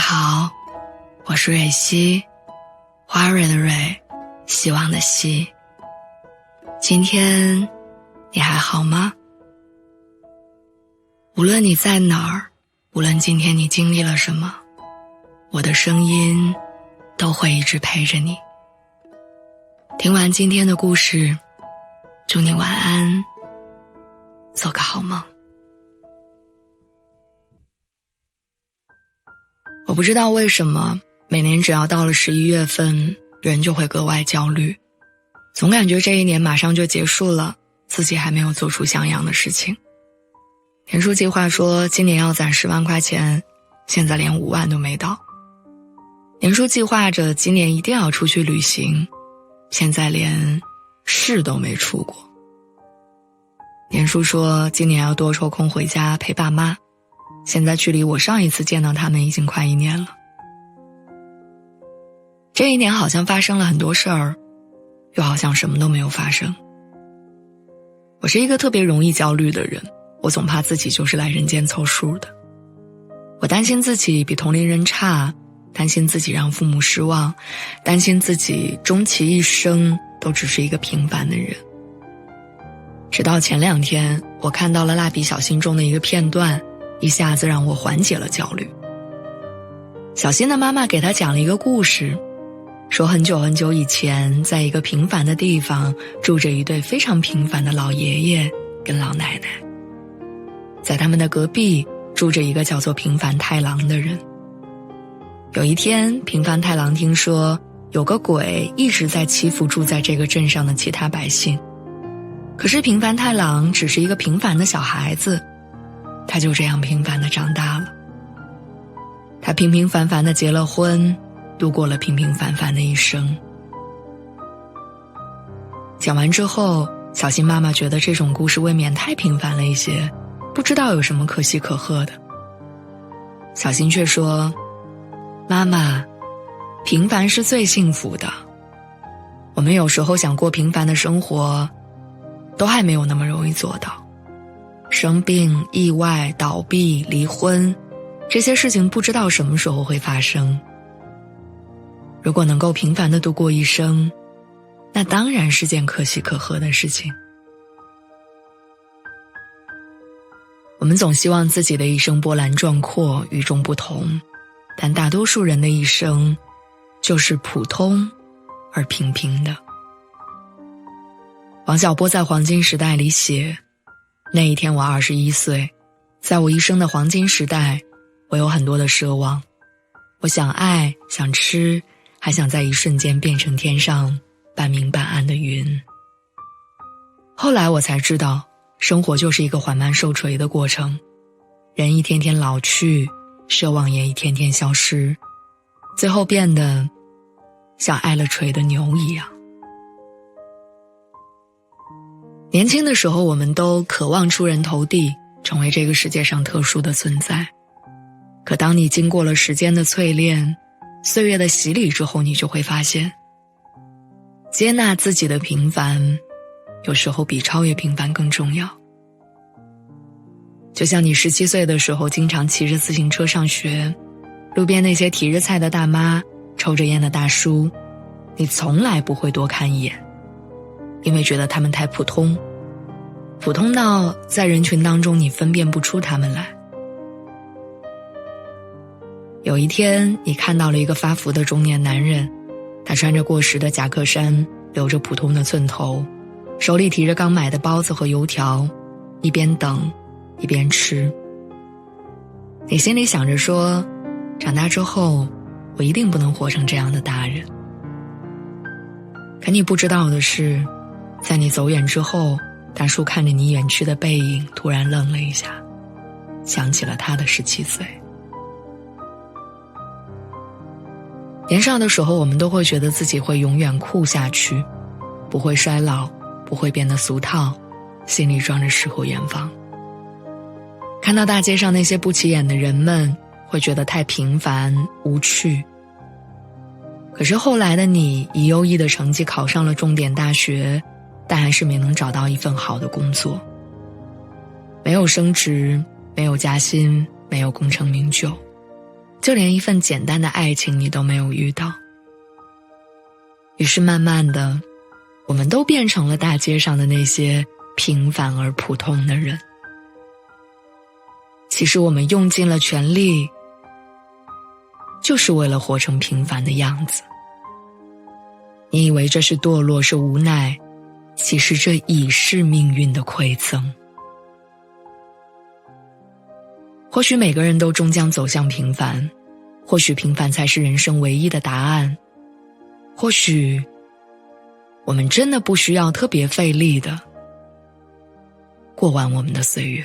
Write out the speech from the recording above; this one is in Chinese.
好，我是蕊希，花蕊的蕊，希望的希。今天你还好吗？无论你在哪儿，无论今天你经历了什么，我的声音都会一直陪着你。听完今天的故事，祝你晚安，做个好梦。我不知道为什么每年只要到了11月份，人就会格外焦虑，总感觉这一年马上就结束了，自己还没有做出像样的事情。年初计划说今年要攒10万块钱，现在连5万都没到。年初计划着今年一定要出去旅行，现在连市都没出过。年初说今年要多抽空回家陪爸妈，现在距离我上一次见到他们已经快1年了。这一年好像发生了很多事儿，又好像什么都没有发生。我是一个特别容易焦虑的人，我总怕自己就是来人间凑数的。我担心自己比同龄人差，担心自己让父母失望，担心自己终其一生都只是一个平凡的人。直到前2天，我看到了蜡笔小新中的一个片段，一下子让我缓解了焦虑。小新的妈妈给他讲了一个故事，说很久很久以前，在一个平凡的地方住着一对非常平凡的老爷爷跟老奶奶，在他们的隔壁住着一个叫做平凡太郎的人。有一天，平凡太郎听说有个鬼一直在欺负住在这个镇上的其他百姓，可是平凡太郎只是一个平凡的小孩子，他就这样平凡的长大了。他平平凡凡的结了婚，度过了平平凡凡的一生。讲完之后，小新妈妈觉得这种故事未免太平凡了一些，不知道有什么可喜可贺的。小新却说，妈妈，平凡是最幸福的。我们有时候想过平凡的生活，都还没有那么容易做到。生病、意外、倒闭、离婚，这些事情不知道什么时候会发生。如果能够平凡地度过一生，那当然是件可喜可贺的事情。我们总希望自己的一生波澜壮阔，与众不同，但大多数人的一生就是普通而平平的。王小波在《黄金时代》里写，那一天我21岁，在我一生的黄金时代，我有很多的奢望，我想爱，想吃，还想在一瞬间变成天上半明半暗的云。后来我才知道，生活就是一个缓慢受锤的过程，人一天天老去，奢望也一天天消失，最后变得像挨了锤的牛一样。年轻的时候，我们都渴望出人头地，成为这个世界上特殊的存在。可当你经过了时间的淬炼，岁月的洗礼之后，你就会发现，接纳自己的平凡，有时候比超越平凡更重要。就像你17岁的时候，经常骑着自行车上学，路边那些提着菜的大妈，抽着烟的大叔，你从来不会多看一眼，因为觉得他们太普通，普通到在人群当中你分辨不出他们来。有一天，你看到了一个发福的中年男人，他穿着过时的夹克衫，留着普通的寸头，手里提着刚买的包子和油条，一边等一边吃。你心里想着说，长大之后我一定不能活成这样的大人。可你不知道的是，在你走远之后，大叔看着你远去的背影，突然愣了一下，想起了他的17岁。年少的时候，我们都会觉得自己会永远酷下去，不会衰老，不会变得俗套，心里装着诗和远方。看到大街上那些不起眼的人们，会觉得太平凡无趣。可是后来的你，以优异的成绩考上了重点大学，但还是没能找到一份好的工作。没有升职，没有加薪，没有功成名就，就连一份简单的爱情你都没有遇到。于是慢慢的，我们都变成了大街上的那些平凡而普通的人。其实我们用尽了全力，就是为了活成平凡的样子。你以为这是堕落，是无奈，其实这已是命运的馈赠。或许每个人都终将走向平凡，或许平凡才是人生唯一的答案，或许我们真的不需要特别费力的过完我们的岁月。